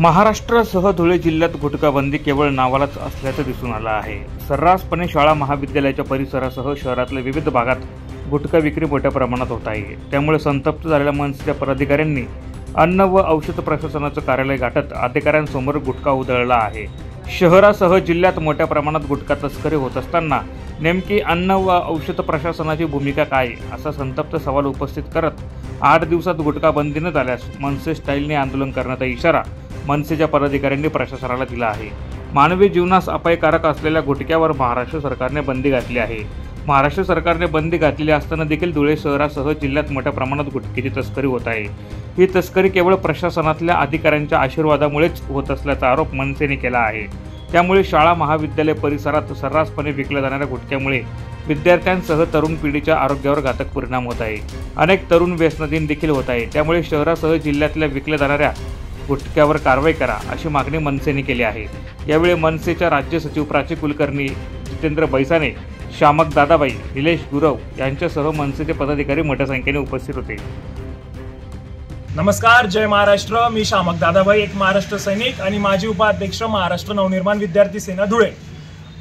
महाराष्ट्रासह धुळे जिल्ह्यात गुटखा बंदी केवळ नावालाच असल्याचं दिसून आलं आहे। सर्रासपणे शाळा महाविद्यालयाच्या परिसरासह शहरातल्या विविध भागात गुटखा विक्री मोठ्या प्रमाणात होत आहे। त्यामुळे संतप्त झालेल्या मनसेच्या पदाधिकाऱ्यांनी अन्न व औषध प्रशासनाचं कार्यालय गाठत अधिकाऱ्यांसमोर गुटखा उधळला आहे। शहरासह जिल्ह्यात मोठ्या प्रमाणात गुटखा तस्करी होत असताना नेमकी अन्न व औषध प्रशासनाची भूमिका काय असा संतप्त सवाल उपस्थित करत 8 दिवसात गुटखा बंदी न झाल्यास मनसे स्टाईलने आंदोलन करण्याचा इशारा मनसेच्या पदाधिकाऱ्यांनी प्रशासनाला दिला आहे। मानवी जीवनास अपायकारक असलेल्या गुटख्यावर महाराष्ट्र सरकारने बंदी घातली आहे। महाराष्ट्र सरकारने बंदी घातलेली असताना देखील धुळे शहरासह जिल्ह्यात मोठ्या प्रमाणात गुटख्याची तस्करी होत आहे। ही तस्करी केवळ प्रशासनातल्या अधिकाऱ्यांच्या आशीर्वादामुळेच होत असल्याचा आरोप मनसेने केला आहे। त्यामुळे शाळा महाविद्यालय परिसरात सर्रासपणे विकल्या जाणाऱ्या गुटख्यामुळे विद्यार्थ्यांसह तरुण पिढीच्या आरोग्यावर घातक परिणाम होत आहे। अनेक तरुण व्यसनाधीन देखील होत आहे। त्यामुळे शहरासह जिल्ह्यातल्या विकल्या जाणाऱ्या गुटख्यावर कारवाई करा अशी मागणी मनसेने केली आहे। यावेळी मनसेच्या राज्य सचिव प्राची कुलकर्णी, जितेंद्र बैसाने, शामक दादाबाई, निलेश गुरव यांच्यासह मनसेचे पदाधिकारी मोठ्या संख्येने उपस्थित होते। नमस्कार, जय महाराष्ट्र। मी शामक दादाबाई, एक महाराष्ट्र सैनिक आणि माजी उपाध्यक्ष महाराष्ट्र नवनिर्माण विद्यार्थी सेना धुळे।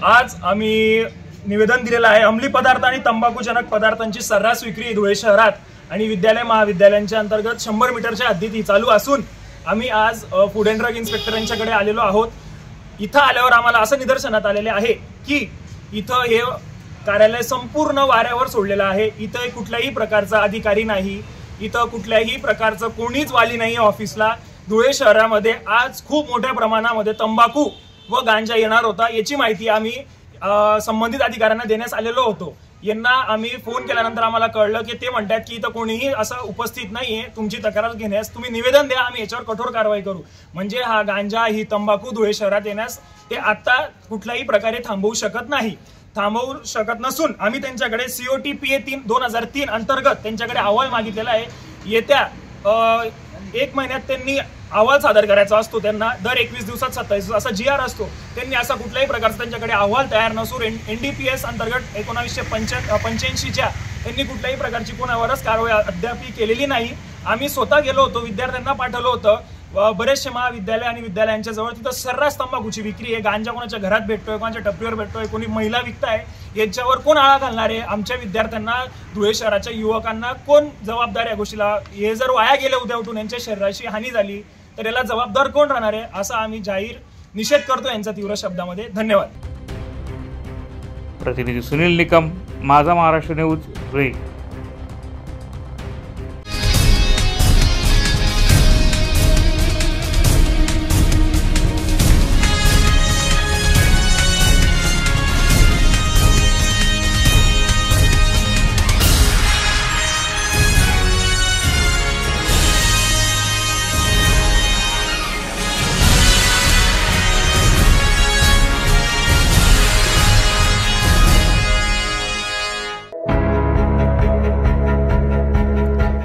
आज आम्ही निवेदन दिलेलं आहे। अंमली पदार्थ आणि तंबाखूजनक पदार्थांची सर्रास विक्री धुळे शहरात आणि विद्यालय महाविद्यालयांच्या अंतर्गत 100 मीटरच्या हद्दीत ही चालू असून आम्ही आज फूड अँड ड्रग इन्स्पेक्टरांच्याकडे आलेलो आहोत। इथं आल्यावर आम्हाला असं निदर्शनात आलेले आहे की इथं हे कार्यालय संपूर्ण वाऱ्यावर सोडलेलं आहे। इथं कुठल्याही प्रकारचा अधिकारी नाही, इथं कुठल्याही प्रकारचं कोणीच वाली नाही ऑफिसला। धुळे शहरामध्ये आज खूप मोठ्या प्रमाणामध्ये तंबाखू व गांजा येणार होता, याची माहिती आम्ही संबंधित अधिकाऱ्यांना देण्यास आलेलो होतो। यांना आम्ही फोन केल्यानंतर आम्हाला कळलं की ते म्हणतात की इथं कोणीही असं उपस्थित नाहीये, तुमची तक्रार घेण्यास तुम्ही निवेदन द्या, आम्ही याच्यावर कठोर कारवाई करू। म्हणजे हा गांजा, ही तंबाखू धुळे शहरात येण्यास ते आता कुठल्याही प्रकारे थांबवू शकत नसून आम्ही त्यांच्याकडे COTPA 2003 अंतर्गत त्यांच्याकडे अहवाल मागितलेला आहे। येत्या 1 महिन्यात त्यांनी अहवाल सादर करायचा असतो। त्यांना दर 21 दिवसात 27 असा GR असतो। त्यांनी असा कुठल्याही प्रकारचा त्यांच्याकडे अहवाल तयार नसून NDPS अंतर्गत 1985च्या त्यांनी कुठल्याही प्रकारची कोणावरच कारवाई अद्याप केलेली नाही। आम्ही स्वतः गेलो होतो, विद्यार्थ्यांना पाठवलं होतं बरेचसे महाविद्यालय आणि विद्यालयांच्या जवळ, तिथं सर्रास तंबाखूची विक्री आहे। गांजा कोणाच्या घरात भेटतोय, कोणाच्या टपरीवर भेटतोय, कोणी महिला विकताय, याच्यावर कोण आळा घालणार आहे? आमच्या विद्यार्थ्यांना, धुळे शहराच्या युवकांना कोण जबाबदार या गोष्टीला? हे जर वाया गेले उद्या उठून यांच्या शरीराची हानी झाली तर याला जबाबदार कोण राहणार आहे? असा आम्ही जाहीर निषेध करतो यांचा तीव्र शब्दामध्ये। धन्यवाद। प्रतिनिधी सुनील निकम, माझा महाराष्ट्र न्यूज, धुळे।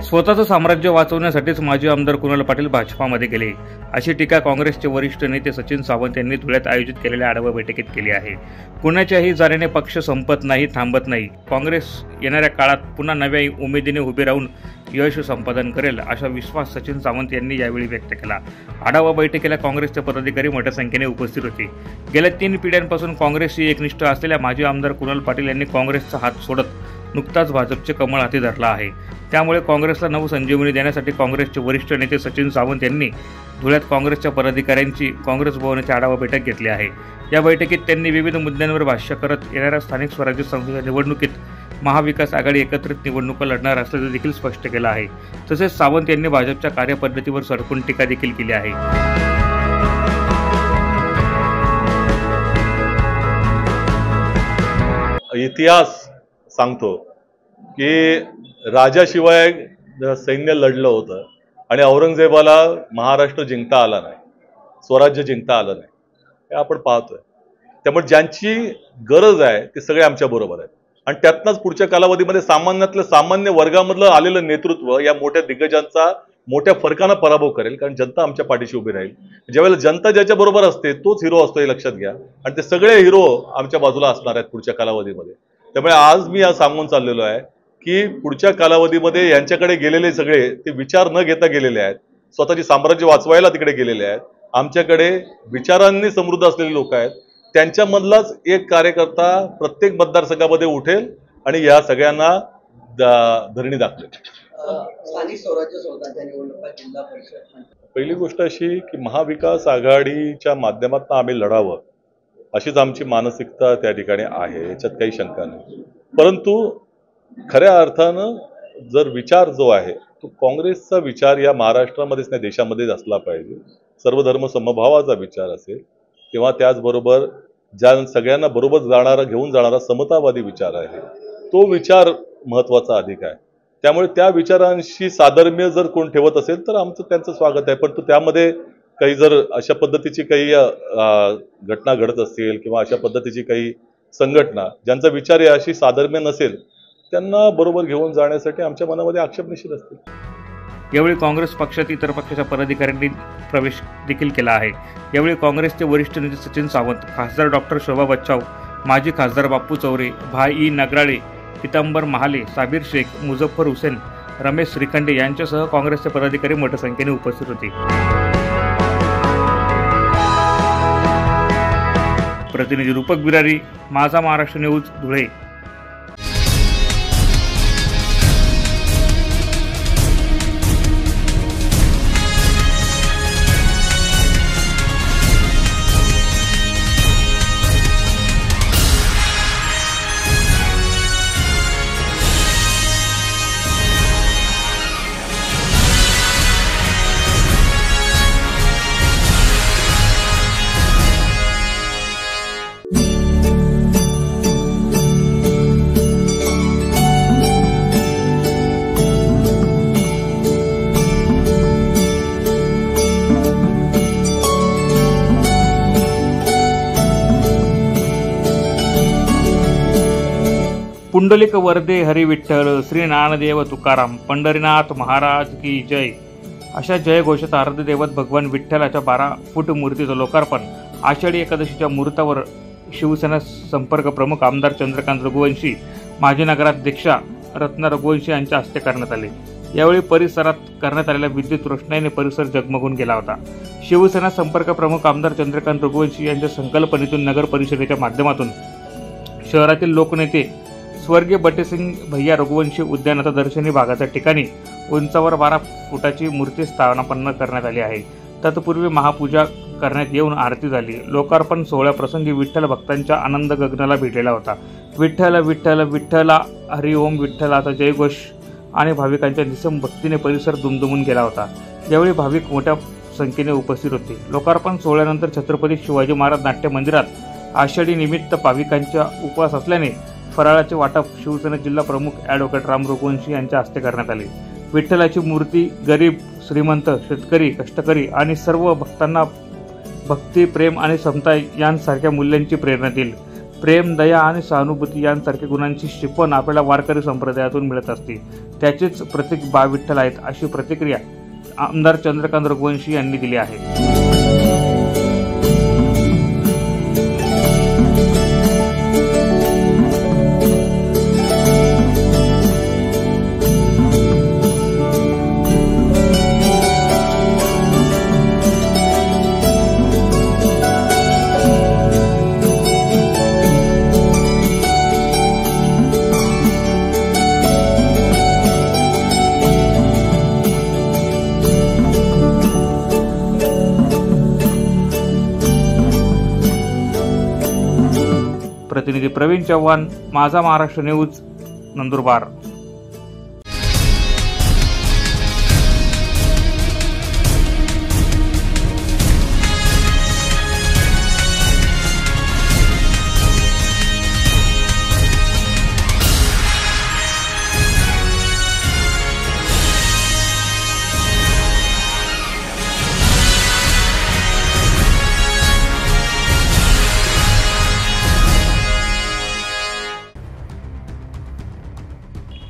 स्वतःचं साम्राज्य वाचवण्यासाठीच माजी आमदार कुणाल पाटील भाजपामध्ये गेले, अशी टीका काँग्रेसचे वरिष्ठ नेते सचिन सावंत यांनी धुळ्यात आयोजित केलेल्या आढावा बैठकीत केली आहे। कुणाच्याही जाण्याने पक्ष संपत नाही, थांबत नाही। काँग्रेस येणाऱ्या काळात पुन्हा नव्या उमेदीने उभे राहून यश संपादन करेल, असा विश्वास सचिन सावंत यांनी यावेळी व्यक्त केला। आढावा बैठकीला काँग्रेसचे पदाधिकारी मोठ्या संख्येने उपस्थित होते। गेल्या 3 पिढ्यांपासून काँग्रेसशी एकनिष्ठ असलेल्या माजी आमदार कुणाल पाटील यांनी काँग्रेसचा हात सोडत नुकताच भाजपचे कमळ हाती धरला आहे। त्यामुळे काँग्रेसला नवसंजीवनी देण्यासाठी काँग्रेसचे वरिष्ठ नेते सचिन सावंत यांनी धुळ्यात काँग्रेसच्या पदाधिकाऱ्यांची काँग्रेस भवनाची आढावा बैठक घेतली आहे। या बैठकीत त्यांनी विविध मुद्द्यांवर भाष्य करत येणाऱ्या स्थानिक स्वराज्य संस्थेच्या निवडणुकीत महाविकास आघाडी एकत्रित निवडणुका लढणार असल्याचे देखील स्पष्ट केलं आहे। तसेच सावंत यांनी भाजपच्या कार्यपद्धतीवर सडकून टीका देखील केली आहे। इतिहास सांगतो की राजाशिवाय सैन्य लढलं होतं आणि औरंगजेबाला महाराष्ट्र जिंकता आला नाही, स्वराज्य जिंकता आलं नाही, हे आपण पाहतोय। त्यामुळे ज्यांची गरज आहे ते सगळे आमच्या बरोबर आहेत आणि त्यातनंच पुढच्या कालावधीमध्ये सामान्यातलं सामान्य वर्गामधलं आलेलं नेतृत्व या मोठ्या दिग्गजांचा मोठ्या फरकानं पराभव करेल, कारण जनता आमच्या पाठीशी उभी राहील। ज्यावेळेला जनता ज्याच्या बरोबर असते तोच हिरो असतो, हे लक्षात घ्या। आणि ते सगळे हिरो आमच्या बाजूला असणार आहेत पुढच्या कालावधीमध्ये। त्यामुळे आज मी सांगून चाललेलो आहे की पुढच्या कालावधीमध्ये यांच्याकडे गेलेले सगळे ते विचार न घेता गेलेले आहेत, स्वतःची साम्राज्य वाचवायला तिकडे गेलेले आहेत। आमच्याकडे विचारांनी समृद्ध असलेले लोक आहेत. त्यांच्यामधलाच एक कार्यकर्ता प्रत्येक मतदारसंघामध्ये उठेल आणि या सगळ्यांना धरणी दाखवेल. स्थानिक स्वराज्य संस्थांच्या निवडणुका जिल्हा परिषद, पहिली गोष्ट अशी की महाविकास आघाडीच्या माध्यमातून आम्ही लढावं अशीच आमची मानसिकता त्या ठिकाणी आहे, याच्यात काही शंका नाही. परंतु खऱ्या अर्थानं जर विचार जो आहे तो काँग्रेसचा विचार या महाराष्ट्रामध्येच नाही देशामध्येच असला पाहिजे. सर्वधर्म समभावाचा विचार असेल किंवा त्याचबरोबर ज्या सगळ्यांना बरोबर घेऊन जाणारा समतावादी विचार आहे तो विचार महत्त्वाचा अधिक आहे. त्यामुळे त्या विचारांशी साधर्म्य जर कोण ठेवत असेल तर आमचं त्यांचं स्वागत आहे. पण त्यामध्ये काही जर अशा पद्धतीची काही घटना घडत असतील किंवा अशा पद्धतीची काही संघटना ज्यांचा विचार याशी साधर्म्य नसेल त्यांना बरोबर घेऊन जाण्यासाठी आमच्या मनामध्ये आक्षेप निश्चित असतील. यावेळी काँग्रेस पक्षात इतर पक्षाच्या पदाधिकाऱ्यांनी प्रवेश देखील केला आहे. यावेळी काँग्रेसचे वरिष्ठ नेते सचिन सावंत, खासदार डॉक्टर शोभा बच्छाव, माजी खासदार बाप्पू चौरे, भाई नगराळे, पितांबर महाले, साबीर शेख, मुझफ्फर हुसेन, रमेश श्रीखंडे यांच्यासह काँग्रेसचे पदाधिकारी मोठ्या संख्येने उपस्थित होते. प्रतिनिधी रूपक बिरारी, माझा महाराष्ट्र न्यूज, धुळे. पुंडलिक वरदे हरी विठ्ठल, श्री ज्ञानदेव तुकाराम, पंढरीनाथ महाराज की जय अशा जयघोषात आराध्य दैवत भगवान विठ्ठलाच्या 12 फूट मूर्तीचं लोकार्पण आषाढी एकादशीच्या मुहूर्तावर शिवसेना संपर्क प्रमुख आमदार चंद्रकांत रघुवंशी, माजी नगराध्यक्षा रत्ना रघुवंशी यांच्या हस्ते करण्यात आले. यावेळी परिसरात करण्यात आलेल्या विद्युत रोषणाईने परिसर जगमगून गेला होता. शिवसेना संपर्क प्रमुख आमदार चंद्रकांत रघुवंशी यांच्या संकल्पनेतून नगर परिषदेच्या माध्यमातून शहरातील लोकनेते स्वर्गीय बटेसिंग भैया रघुवंशी उद्यानाच्या दर्शनी भागाच्या ठिकाणी उंचावर 12 फुटाची मूर्ती स्थापना करण्यात आली आहे. तत्पूर्वी महापूजा करण्यात येऊन आरती झाली. लोकार्पण सोहळ्याप्रसंगी विठ्ठल भक्तांच्या आनंद गगनाला भिडलेला होता. विठ्ठल विठ्ठल विठ्ठला हरी ओम विठ्ठलाचा जयघोष आणि भाविकांच्या निसम भक्तीने परिसर दुमदुमून गेला होता. यावेळी भाविक मोठ्या संख्येने उपस्थित होते. लोकार्पण सोहळ्यानंतर छत्रपती शिवाजी महाराज नाट्य मंदिरात आषाढी निमित्त भाविकांचा उपवास असल्याने फराळाचे वाटप शिवसेना जिल्हा प्रमुख ॲडव्होकेट राम रघुवंशी यांच्या हस्ते करण्यात आले. विठ्ठलाची मूर्ती गरीब, श्रीमंत, शेतकरी, कष्टकरी आणि सर्व भक्तांना भक्ती, प्रेम आणि समता यांसारख्या मूल्यांची प्रेरणा देईल. प्रेम, दया आणि सहानुभूती यांसारख्या गुणांची शिकवण आपल्याला वारकरी संप्रदायातून मिळत असते. त्याचेच प्रतीक बा विठ्ठल आहेत अशी प्रतिक्रिया आमदार चंद्रकांत रघुवंशी यांनी दिली आहे. प्रतिनिधी प्रवीण चव्हाण, माझा महाराष्ट्र न्यूज, नंदुरबार.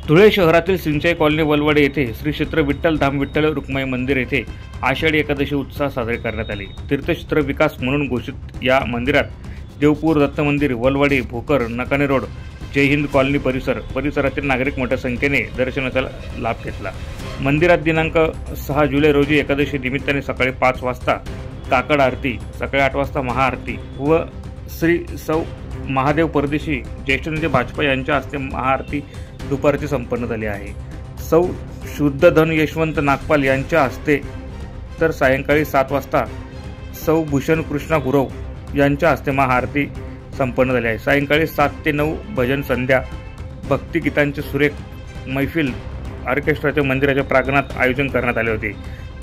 धुळे शहरातील सिंचाई कॉलनी वलवडे येथे श्री क्षेत्र विठ्ठल धाम विठ्ठल रुक्माई मंदिर येथे आषाढी एकादशी उत्साह साजरे करण्यात आले. तीर्थक्षेत्र विकास म्हणून घोषित या मंदिरात देवपूर दत्त मंदिर, वलवडे, भोकर, नकाने रोड, जय हिंद कॉलनी परिसरातील नागरिक मोठ्या संख्येने दर्शनाचा लाभ घेतला. मंदिरात दिनांक 6 जुलै रोजी एकादशी निमित्ताने सकाळी 5 वाजता काकड आरती, सकाळी 8 वाजता महाआरती व श्री सौ महादेव परदेशी ज्येष्ठ नेते भाजपा यांच्या हस्ते महाआरती दुपारची संपन्न झाली आहे। सौ शुद्धधन यशवंत नागपाल यांच्या हस्ते तर सायंकाळी 7 वाजता सौ भूषण कृष्णा गुरव यांच्या हस्ते महाआरती संपन्न झाली आहे। सायंकाळी 7 ते 9 भजन संध्या, भक्तिगीतांचे सुरेख मैफिल ऑर्केस्ट्राच्या मंदिराच्या प्रांगणात आयोजन करण्यात आले होते।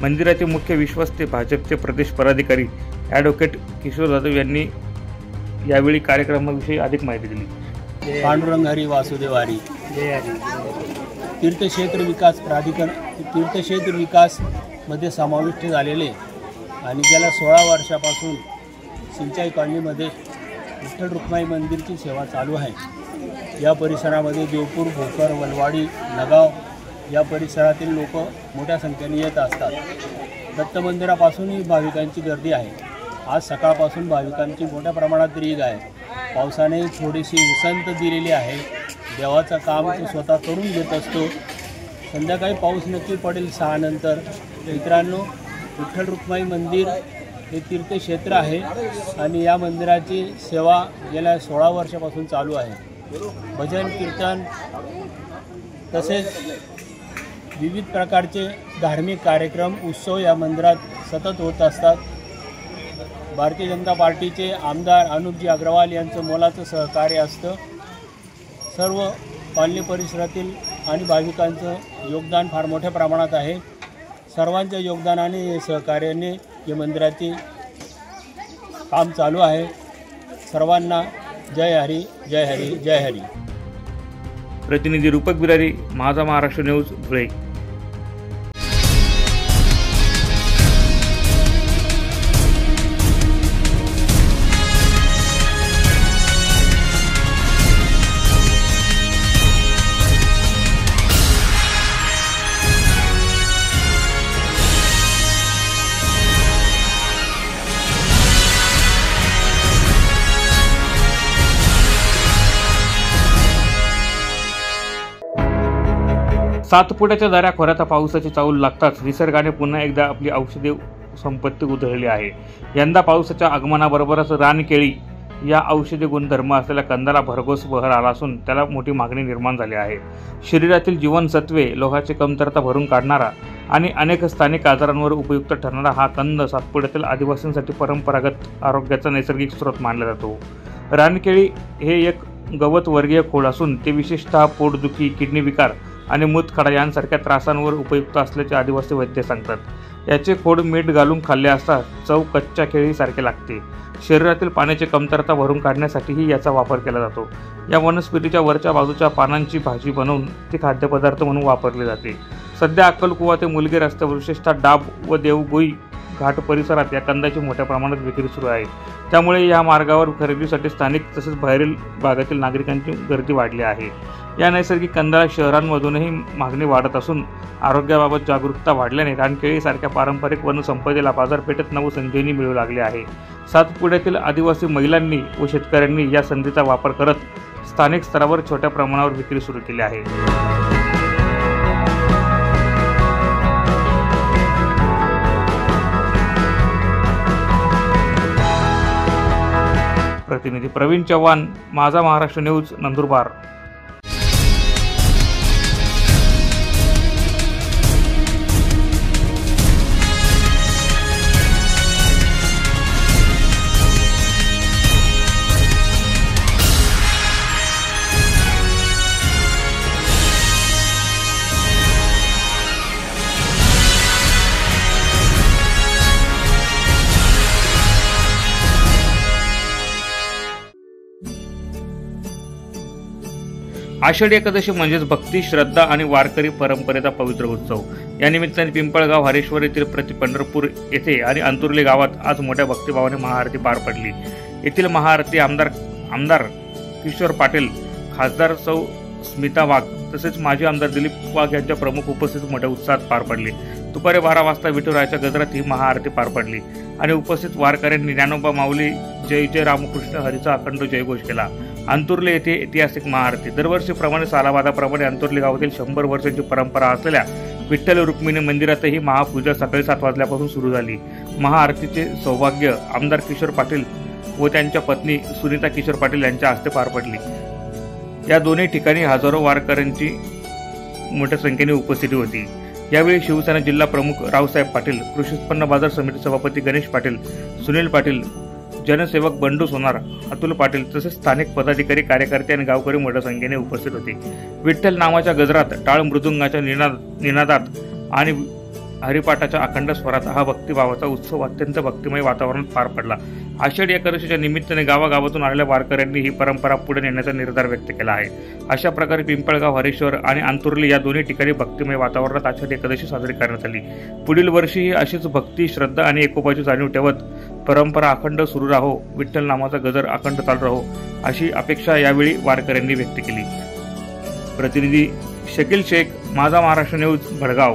मंदिराचे मुख्य विश्वस्त भाजपचे प्रदेश पदाधिकारी ॲडव्होकेट किशोर जाधव यांनी यावेळी कार्यक्रमाविषयी अधिक माहिती दिली। पांडुरंग हरी वासुदेव हरी तीर्थक्षेत्र विकास प्राधिकरण तीर्थक्षेत्र विकास मध्ये समाविष्ट झालेले आणि गेल्या 16 वर्षापासून सिंचाई कॉलनीमध्ये विठ्ठल रुक्माई मंदिरची सेवा चालू आहे। या परिसरामध्ये देवपूर, भोकर, वलवाडी, नगाव या परिसरातील लोक मोठ्या संख्येने येत असतात। दत्त मंदिरापासूनही भाविकांची गर्दी आहे। आज सकाळपासून भाविकांची मोठ्या प्रमाणात रीघ आहे। पावसाने थोडीशी उसंत दिलेली आहे। देवाचं काम तो स्वतः करून घेत असतो। संध्याकाळी पाऊस नक्की पडेल 6 नंतर। मित्रांनो, विठ्ठल रुक्माई मंदिर हे तीर्थक्षेत्र आहे आणि या मंदिराची सेवा गेल्या 16 वर्षापासून चालू आहे। भजन, कीर्तन तसेच विविध प्रकारचे धार्मिक कार्यक्रम, उत्सव या मंदिरात सतत होत असतात। भारतीय जनता पार्टीचे आमदार अनुपजी अग्रवाल यांचं मोलाचं सहकार्य असतं। सर्व कॉलनी परिसरातील आणि भाविकांचं योगदान फार मोठ्या प्रमाणात आहे। सर्वांच्या योगदानाने, सहकार्याने या मंदिराचे काम चालू आहे। सर्वांना जय हरी, जय हरी, जय हरी। प्रतिनिधी रूपक बिरारी, माझा महाराष्ट्र न्यूज, धुळे। सातपुड्याच्या दऱ्या खोऱ्यात पावसाची चाहूल लागताच निसर्गाने पुन्हा एकदा आपली औषधी संपत्ती उधळली आहे। यंदा पावसाच्या आगमनाबरोबरच रानकेळी या औषधी गुणधर्म असलेल्या कंदाला भरघोस बहर आला असून त्याला मोठी मागणी निर्माण झाली आहे। शरीरातील जीवनसत्वे, लोहाची कमतरता भरून काढणारा आणि अनेक स्थानिक आजारांवर उपयुक्त ठरणारा हा कंद सातपुड्यातील आदिवासींसाठी परंपरागत आरोग्याचा नैसर्गिक स्रोत मानला जातो। रानकेळी हे एक गवत वर्गीय खोड असून ते विशेषतः पोटदुखी, किडनी विकार आणि मूतखडा यांसारख्या त्रासांवर उपयुक्त असल्याचे आदिवासी वैद्य सांगतात। याचे खोड मीठ घालून खाल्ले असता चव कच्च्या केळीसारखे लागते। शरीरातील पाण्याची कमतरता भरून काढण्यासाठीही याचा वापर केला जातो। या वनस्पतीच्या वरच्या बाजूच्या पानांची भाजी बनवून ती खाद्यपदार्थ म्हणून वापरली जाते। सध्या अक्कलकुवा ते मुलगी रस्त्यावर विशेषतः डाब व देवगोई घाट परिसरात या कंदाची मोठ्या प्रमाणात विक्री सुरू आहे। त्यामुळे या मार्गावर खरेदीसाठी स्थानिक तसेच बाहेरील भागातील नागरिकांची गर्दी वाढली आहे। या नैसर्गिक कंदाला शहरांमधूनही मागणी वाढत असून आरोग्याबाबत जागरूकता वाढल्याने रानकेळीसारख्या पारंपरिक वनसंपदेला बाजारपेठेत नवसंजीवनी मिळू लागली आहे। सातपुड्यातील आदिवासी महिलांनी व शेतकऱ्यांनी या संधीचा वापर करत स्थानिक स्तरावर छोट्या प्रमाणावर विक्री सुरू केली आहे। प्रतिनिधी प्रवीण चव्हाण, माझा महाराष्ट्र न्यूज, नंदुरबार। आषाढी एकादशी म्हणजेच भक्ती, श्रद्धा आणि वारकरी परंपरेचा पवित्र उत्सव। या निमित्ताने पिंपळगाव, हरेश्वर येथील पंढरपूर येथे आणि अंतुर्ली गावात आज मोठ्या भक्तिभावाने महाआरती पार पडली। येथील महाआरती आमदार किशोर पाटील, खासदार सौ स्मिता वाघ तसेच माजी आमदार दिलीप वाघ यांच्या प्रमुख उपस्थितीत मोठ्या उत्साहात पार पडली। दुपारी 12 वाजता विठुरायाच्या गजरात ही महाआरती पार पडली आणि उपस्थित वारकऱ्यांनी ज्ञानोबा माऊली जय जय रामकृष्ण हरीचा अखंड जयघोष केला। अंतुर्ली येथे ऐतिहासिक महाआरती दरवर्षीप्रमाणे सालाबादाप्रमाणे अंतुर्ली गावातील 100 वर्षांची परंपरा असलेल्या विठ्ठल रुक्मिणी मंदिरातही महापूजा सकाळी 7 वाजल्यापासून सुरू झाली. महाआरतीचे सौभाग्य आमदार किशोर पाटील व त्यांच्या पत्नी सुनीता किशोर पाटील यांच्या हस्ते पार पडली. या दोन्ही ठिकाणी हजारो वारकऱ्यांची मोठ्या संख्येने उपस्थिती होती. यावेळी शिवसेना जिल्हा प्रमुख रावसाहेब पाटील, कृषी उत्पन्न बाजार समिती सभापती गणेश पाटील, सुनील पाटील, जनसेवक बंडू सोनार, अतुल पाटील तसेच स्थानिक पदाधिकारी, कार्यकर्ते आणि गावकरी मोठ्या संख्येने उपस्थित होते. विठ्ठल नामाच्या गजरात, टाळ मृदुंगाच्या निनादात आणि हरिपाठाच्या अखंड स्वरात हा भक्तिभावाचा उत्सव अत्यंत भक्तिमय वातावरणात पार पडला. आषाढी एकादशीच्या निमित्ताने गावागावातून आलेल्या वारकऱ्यांनी ही परंपरा पुढे नेण्याचा निर्धार व्यक्त केला आहे. अशा प्रकारे पिंपळगाव, हरेश्वर आणि आंतुर्ली या दोन्ही ठिकाणी भक्तिमय वातावरणात आषाढी एकादशी साजरी करण्यात आली. पुढील वर्षीही अशीच भक्ती, श्रद्धा आणि एकोपाची जाणीव ठेवत परंपरा अखंड सुरू राहो, विठ्ठल नामाचा गजर अखंड चालू राहो अशी अपेक्षा यावेळी वारकऱ्यांनी व्यक्त केली. प्रतिनिधी शकील शेख, माझा महाराष्ट्र न्यूज, भडगाव.